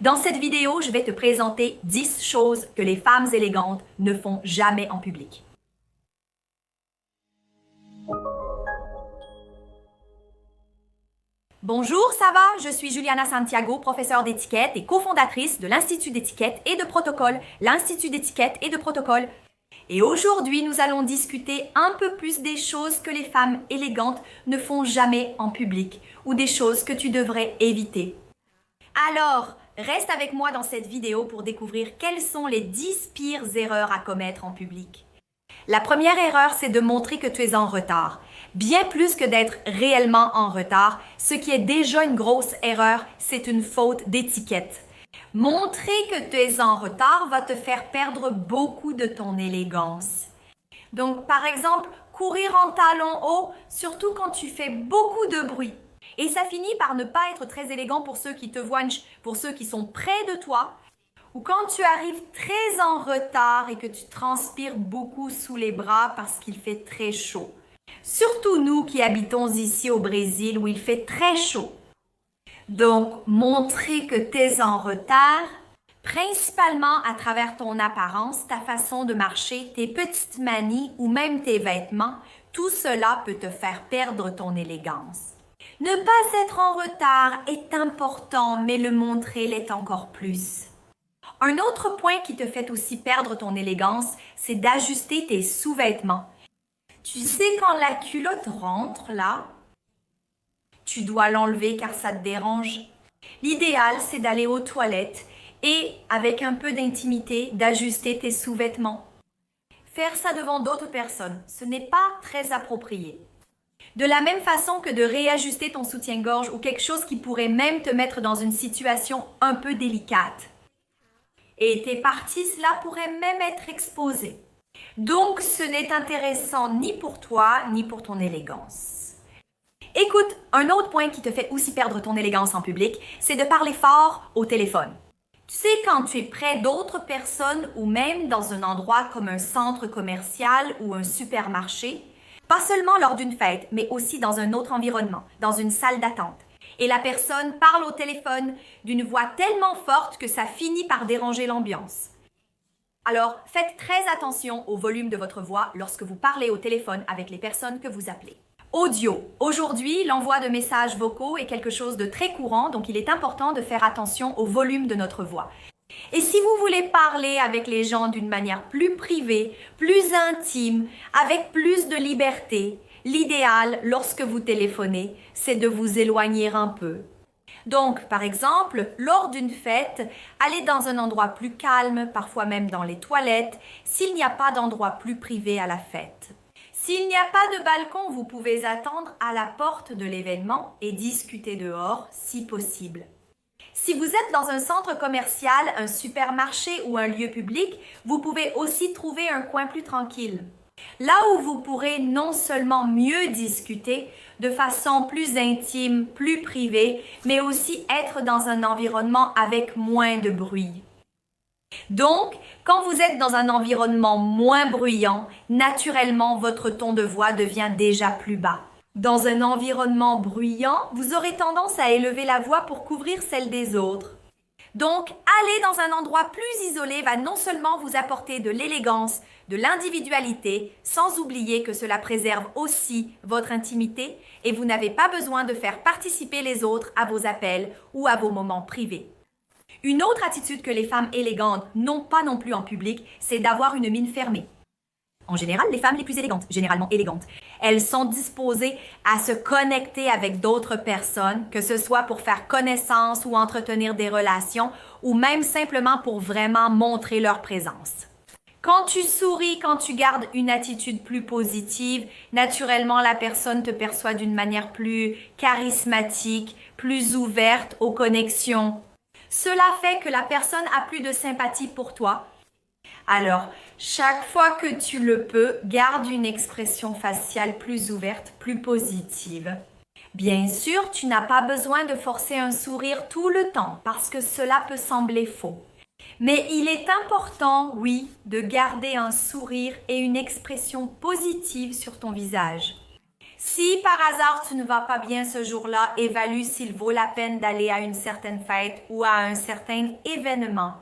Dans cette vidéo, je vais te présenter 10 choses que les femmes élégantes ne font jamais en public. Bonjour, ça va? Je suis Juliana Santiago, professeure d'étiquette et cofondatrice de l'Institut d'étiquette et de protocole, l'Institut d'étiquette et de protocole. Et aujourd'hui, nous allons discuter un peu plus des choses que les femmes élégantes ne font jamais en public ou des choses que tu devrais éviter. Alors, reste avec moi dans cette vidéo pour découvrir quelles sont les 10 pires erreurs à commettre en public. La première erreur, c'est de montrer que tu es en retard. Bien plus que d'être réellement en retard, ce qui est déjà une grosse erreur, c'est une faute d'étiquette. Montrer que tu es en retard va te faire perdre beaucoup de ton élégance. Donc, par exemple, courir en talons hauts, surtout quand tu fais beaucoup de bruit. Et ça finit par ne pas être très élégant pour ceux qui te voient, pour ceux qui sont près de toi, ou quand tu arrives très en retard et que tu transpires beaucoup sous les bras parce qu'il fait très chaud. Surtout nous qui habitons ici au Brésil où il fait très chaud. Donc, montrer que tu es en retard, principalement à travers ton apparence, ta façon de marcher, tes petites manies ou même tes vêtements, tout cela peut te faire perdre ton élégance. Ne pas être en retard est important, mais le montrer l'est encore plus. Un autre point qui te fait aussi perdre ton élégance, c'est d'ajuster tes sous-vêtements. Tu sais quand la culotte rentre là, tu dois l'enlever car ça te dérange. L'idéal, c'est d'aller aux toilettes et, avec un peu d'intimité, d'ajuster tes sous-vêtements. Faire ça devant d'autres personnes, ce n'est pas très approprié. De la même façon que de réajuster ton soutien-gorge ou quelque chose qui pourrait même te mettre dans une situation un peu délicate. Et tes parties là pourraient même être exposées. Donc, ce n'est intéressant ni pour toi, ni pour ton élégance. Écoute, un autre point qui te fait aussi perdre ton élégance en public, c'est de parler fort au téléphone. Tu sais, quand tu es près d'autres personnes ou même dans un endroit comme un centre commercial ou un supermarché, pas seulement lors d'une fête, mais aussi dans un autre environnement, dans une salle d'attente. Et la personne parle au téléphone d'une voix tellement forte que ça finit par déranger l'ambiance. Alors, faites très attention au volume de votre voix lorsque vous parlez au téléphone avec les personnes que vous appelez. Audio. Aujourd'hui, l'envoi de messages vocaux est quelque chose de très courant, donc il est important de faire attention au volume de notre voix. Et si vous voulez parler avec les gens d'une manière plus privée, plus intime, avec plus de liberté, l'idéal, lorsque vous téléphonez, c'est de vous éloigner un peu. Donc, par exemple, lors d'une fête, allez dans un endroit plus calme, parfois même dans les toilettes, s'il n'y a pas d'endroit plus privé à la fête. S'il n'y a pas de balcon, vous pouvez attendre à la porte de l'événement et discuter dehors, si possible. Si vous êtes dans un centre commercial, un supermarché ou un lieu public, vous pouvez aussi trouver un coin plus tranquille. Là où vous pourrez non seulement mieux discuter de façon plus intime, plus privée, mais aussi être dans un environnement avec moins de bruit. Donc, quand vous êtes dans un environnement moins bruyant, naturellement, votre ton de voix devient déjà plus bas. Dans un environnement bruyant, vous aurez tendance à élever la voix pour couvrir celle des autres. Donc, aller dans un endroit plus isolé va non seulement vous apporter de l'élégance, de l'individualité, sans oublier que cela préserve aussi votre intimité et vous n'avez pas besoin de faire participer les autres à vos appels ou à vos moments privés. Une autre attitude que les femmes élégantes n'ont pas non plus en public, c'est d'avoir une mine fermée. En général, les femmes les plus élégantes, généralement élégantes, elles sont disposées à se connecter avec d'autres personnes, que ce soit pour faire connaissance ou entretenir des relations, ou même simplement pour vraiment montrer leur présence. Quand tu souris, quand tu gardes une attitude plus positive, naturellement, la personne te perçoit d'une manière plus charismatique, plus ouverte aux connexions. Cela fait que la personne a plus de sympathie pour toi. Alors, chaque fois que tu le peux, garde une expression faciale plus ouverte, plus positive. Bien sûr, tu n'as pas besoin de forcer un sourire tout le temps parce que cela peut sembler faux. Mais il est important, oui, de garder un sourire et une expression positive sur ton visage. Si par hasard tu ne vas pas bien ce jour-là, évalue s'il vaut la peine d'aller à une certaine fête ou à un certain événement.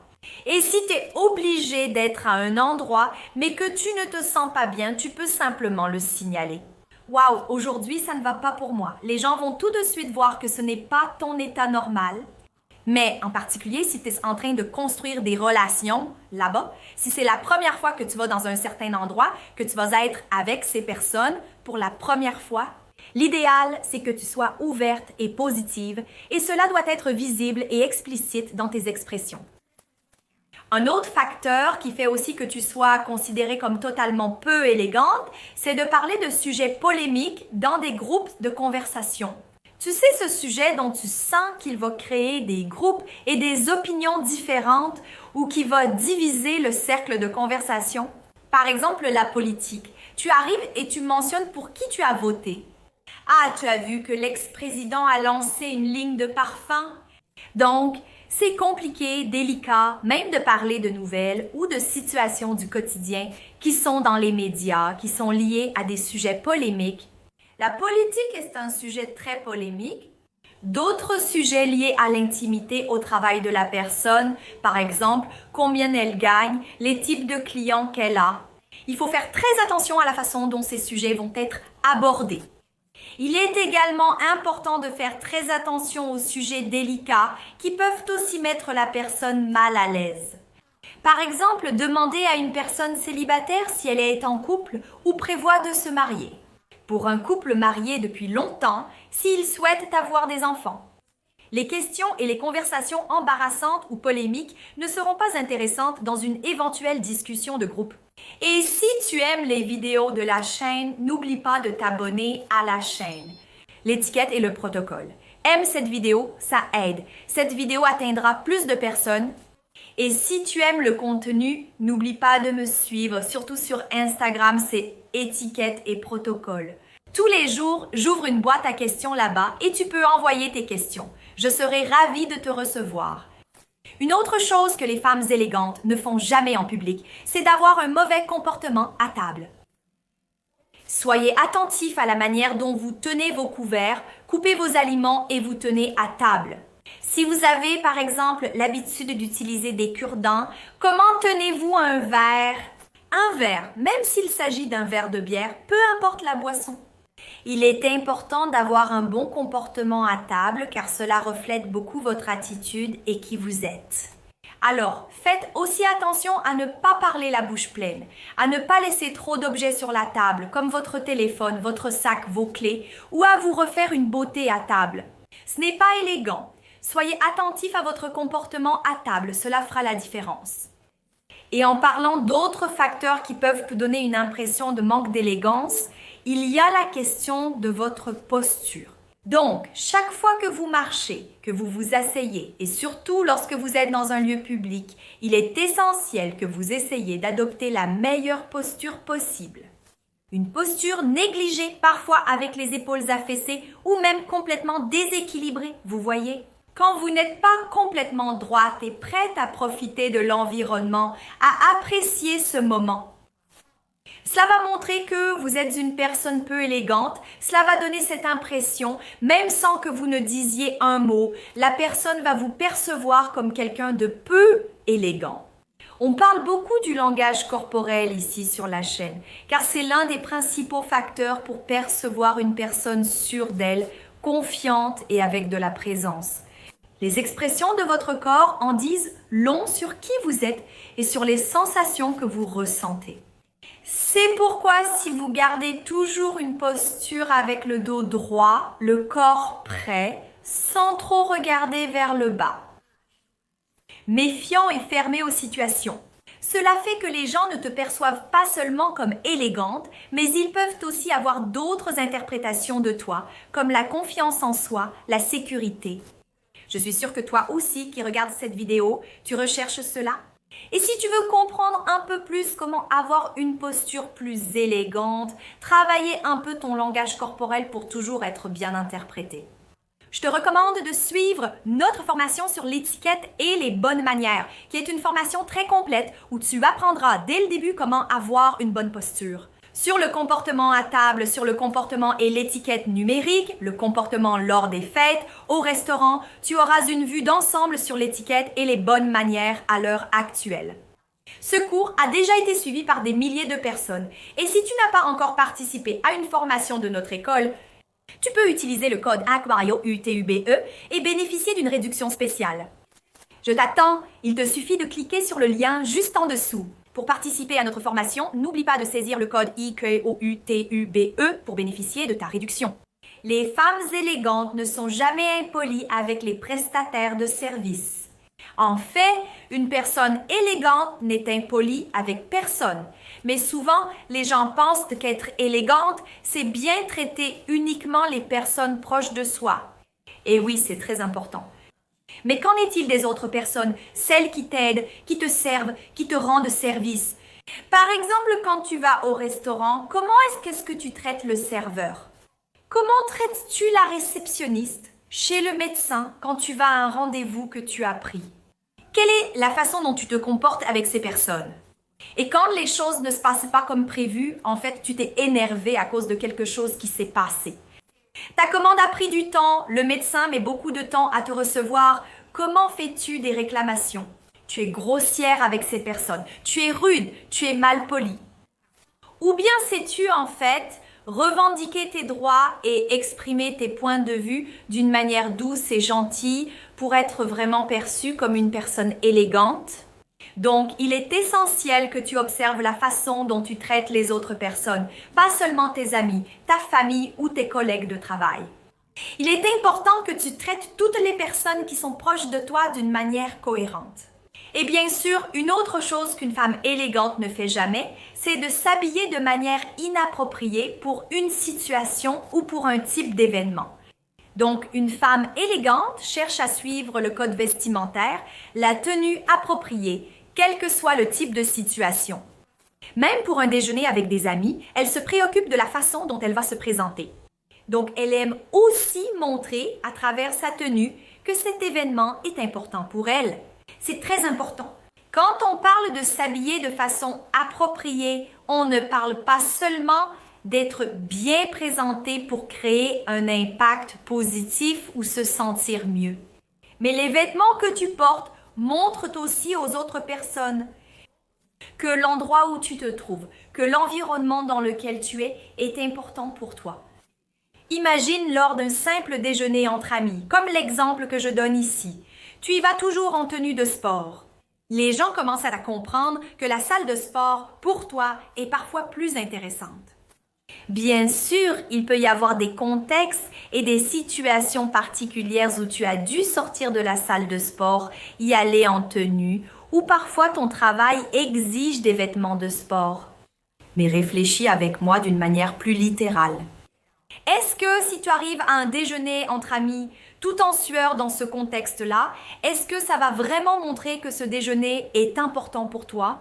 Et si tu es obligé d'être à un endroit, mais que tu ne te sens pas bien, tu peux simplement le signaler. Waouh, aujourd'hui ça ne va pas pour moi. Les gens vont tout de suite voir que ce n'est pas ton état normal. Mais en particulier, si tu es en train de construire des relations là-bas, si c'est la première fois que tu vas dans un certain endroit, que tu vas être avec ces personnes pour la première fois, l'idéal, c'est que tu sois ouverte et positive et cela doit être visible et explicite dans tes expressions. Un autre facteur qui fait aussi que tu sois considérée comme totalement peu élégante, c'est de parler de sujets polémiques dans des groupes de conversation. Tu sais ce sujet dont tu sens qu'il va créer des groupes et des opinions différentes ou qui va diviser le cercle de conversation? Par exemple, la politique. Tu arrives et tu mentionnes pour qui tu as voté. Ah, tu as vu que l'ex-président a lancé une ligne de parfum? Donc, c'est compliqué, délicat, même de parler de nouvelles ou de situations du quotidien qui sont dans les médias, qui sont liées à des sujets polémiques. La politique est un sujet très polémique. D'autres sujets liés à l'intimité au travail de la personne, par exemple, combien elle gagne, les types de clients qu'elle a. Il faut faire très attention à la façon dont ces sujets vont être abordés. Il est également important de faire très attention aux sujets délicats qui peuvent aussi mettre la personne mal à l'aise. Par exemple, demander à une personne célibataire si elle est en couple ou prévoit de se marier. Pour un couple marié depuis longtemps, s'il souhaite avoir des enfants. Les questions et les conversations embarrassantes ou polémiques ne seront pas intéressantes dans une éventuelle discussion de groupe. Et si tu aimes les vidéos de la chaîne, n'oublie pas de t'abonner à la chaîne. L'étiquette et le protocole. Aime cette vidéo, ça aide. Cette vidéo atteindra plus de personnes. Et si tu aimes le contenu, n'oublie pas de me suivre, surtout sur Instagram, c'est étiquette et protocole. Tous les jours, j'ouvre une boîte à questions là-bas et tu peux envoyer tes questions. Je serai ravie de te recevoir. Une autre chose que les femmes élégantes ne font jamais en public, c'est d'avoir un mauvais comportement à table. Soyez attentifs à la manière dont vous tenez vos couverts, coupez vos aliments et vous tenez à table. Si vous avez, par exemple, l'habitude d'utiliser des cure-dents, comment tenez-vous un verre? Un verre, même s'il s'agit d'un verre de bière, peu importe la boisson. Il est important d'avoir un bon comportement à table car cela reflète beaucoup votre attitude et qui vous êtes. Alors, faites aussi attention à ne pas parler la bouche pleine, à ne pas laisser trop d'objets sur la table comme votre téléphone, votre sac, vos clés ou à vous refaire une beauté à table. Ce n'est pas élégant. Soyez attentif à votre comportement à table, cela fera la différence. Et en parlant d'autres facteurs qui peuvent donner une impression de manque d'élégance, il y a la question de votre posture. Donc, chaque fois que vous marchez, que vous vous asseyez et surtout lorsque vous êtes dans un lieu public, il est essentiel que vous essayiez d'adopter la meilleure posture possible. Une posture négligée, parfois avec les épaules affaissées ou même complètement déséquilibrée, vous voyez? Quand vous n'êtes pas complètement droite et prête à profiter de l'environnement, à apprécier ce moment. Cela va montrer que vous êtes une personne peu élégante, cela va donner cette impression, même sans que vous ne disiez un mot, la personne va vous percevoir comme quelqu'un de peu élégant. On parle beaucoup du langage corporel ici sur la chaîne, car c'est l'un des principaux facteurs pour percevoir une personne sûre d'elle, confiante et avec de la présence. Les expressions de votre corps en disent long sur qui vous êtes et sur les sensations que vous ressentez. C'est pourquoi si vous gardez toujours une posture avec le dos droit, le corps prêt, sans trop regarder vers le bas, méfiant et fermé aux situations. Cela fait que les gens ne te perçoivent pas seulement comme élégante, mais ils peuvent aussi avoir d'autres interprétations de toi, comme la confiance en soi, la sécurité. Je suis sûre que toi aussi qui regardes cette vidéo, tu recherches cela. Et si tu veux comprendre un peu plus comment avoir une posture plus élégante, travailler un peu ton langage corporel pour toujours être bien interprété. Je te recommande de suivre notre formation sur l'étiquette et les bonnes manières, qui est une formation très complète où tu apprendras dès le début comment avoir une bonne posture. Sur le comportement à table, sur le comportement et l'étiquette numérique, le comportement lors des fêtes, au restaurant, tu auras une vue d'ensemble sur l'étiquette et les bonnes manières à l'heure actuelle. Ce cours a déjà été suivi par des milliers de personnes et si tu n'as pas encore participé à une formation de notre école, tu peux utiliser le code AQUARIO UTUBE et bénéficier d'une réduction spéciale. Je t'attends, il te suffit de cliquer sur le lien juste en dessous. Pour participer à notre formation, n'oublie pas de saisir le code IQOUTUBE pour bénéficier de ta réduction. Les femmes élégantes ne sont jamais impolies avec les prestataires de services. En fait, une personne élégante n'est impolie avec personne. Mais souvent, les gens pensent qu'être élégante, c'est bien traiter uniquement les personnes proches de soi. Et oui, c'est très important. Mais qu'en est-il des autres personnes, celles qui t'aident, qui te servent, qui te rendent service? Par exemple, quand tu vas au restaurant, comment est-ce que tu traites le serveur? Comment traites-tu la réceptionniste? Chez le médecin, quand tu vas à un rendez-vous que tu as pris? Quelle est la façon dont tu te comportes avec ces personnes? Et quand les choses ne se passent pas comme prévu, en fait, tu t'es énervé à cause de quelque chose qui s'est passé. Ta commande a pris du temps, le médecin met beaucoup de temps à te recevoir. Comment fais-tu des réclamations? Tu es grossière avec ces personnes, tu es rude, tu es mal poli. Ou bien sais-tu en fait revendiquer tes droits et exprimer tes points de vue d'une manière douce et gentille pour être vraiment perçue comme une personne élégante? Donc, il est essentiel que tu observes la façon dont tu traites les autres personnes, pas seulement tes amis, ta famille ou tes collègues de travail. Il est important que tu traites toutes les personnes qui sont proches de toi d'une manière cohérente. Et bien sûr, une autre chose qu'une femme élégante ne fait jamais, c'est de s'habiller de manière inappropriée pour une situation ou pour un type d'événement. Donc, une femme élégante cherche à suivre le code vestimentaire, la tenue appropriée, quel que soit le type de situation. Même pour un déjeuner avec des amis, elle se préoccupe de la façon dont elle va se présenter. Donc, elle aime aussi montrer à travers sa tenue que cet événement est important pour elle. C'est très important. Quand on parle de s'habiller de façon appropriée, on ne parle pas seulement d'être bien présenté pour créer un impact positif ou se sentir mieux. Mais les vêtements que tu portes montrent aussi aux autres personnes que l'endroit où tu te trouves, que l'environnement dans lequel tu es est important pour toi. Imagine lors d'un simple déjeuner entre amis, comme l'exemple que je donne ici. Tu y vas toujours en tenue de sport. Les gens commencent à comprendre que la salle de sport, pour toi, est parfois plus intéressante. Bien sûr, il peut y avoir des contextes et des situations particulières où tu as dû sortir de la salle de sport, y aller en tenue, ou parfois ton travail exige des vêtements de sport. Mais réfléchis avec moi d'une manière plus littérale. Est-ce que si tu arrives à un déjeuner entre amis, tout en sueur dans ce contexte-là, est-ce que ça va vraiment montrer que ce déjeuner est important pour toi?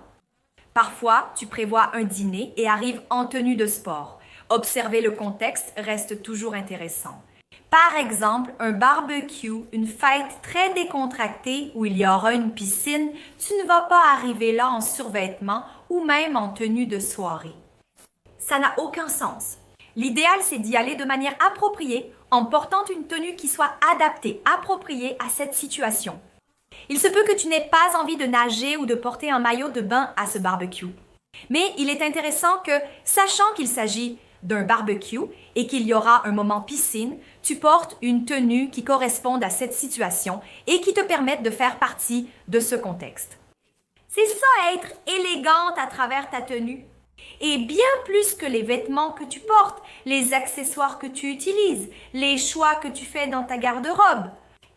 Parfois, tu prévois un dîner et arrives en tenue de sport. Observer le contexte reste toujours intéressant. Par exemple, un barbecue, une fête très décontractée où il y aura une piscine, tu ne vas pas arriver là en survêtement ou même en tenue de soirée. Ça n'a aucun sens. L'idéal, c'est d'y aller de manière appropriée en portant une tenue qui soit adaptée, appropriée à cette situation. Il se peut que tu n'aies pas envie de nager ou de porter un maillot de bain à ce barbecue. Mais il est intéressant que, sachant qu'il s'agit d'un barbecue et qu'il y aura un moment piscine, tu portes une tenue qui corresponde à cette situation et qui te permette de faire partie de ce contexte. C'est ça être élégante à travers ta tenue. Et bien plus que les vêtements que tu portes, les accessoires que tu utilises, les choix que tu fais dans ta garde-robe.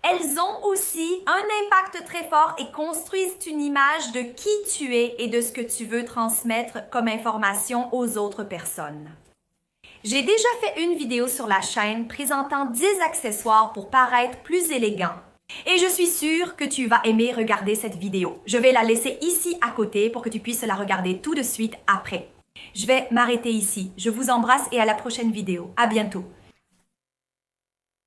Elles ont aussi un impact très fort et construisent une image de qui tu es et de ce que tu veux transmettre comme information aux autres personnes. J'ai déjà fait une vidéo sur la chaîne présentant 10 accessoires pour paraître plus élégant. Et je suis sûre que tu vas aimer regarder cette vidéo. Je vais la laisser ici à côté pour que tu puisses la regarder tout de suite après. Je vais m'arrêter ici. Je vous embrasse et à la prochaine vidéo. À bientôt.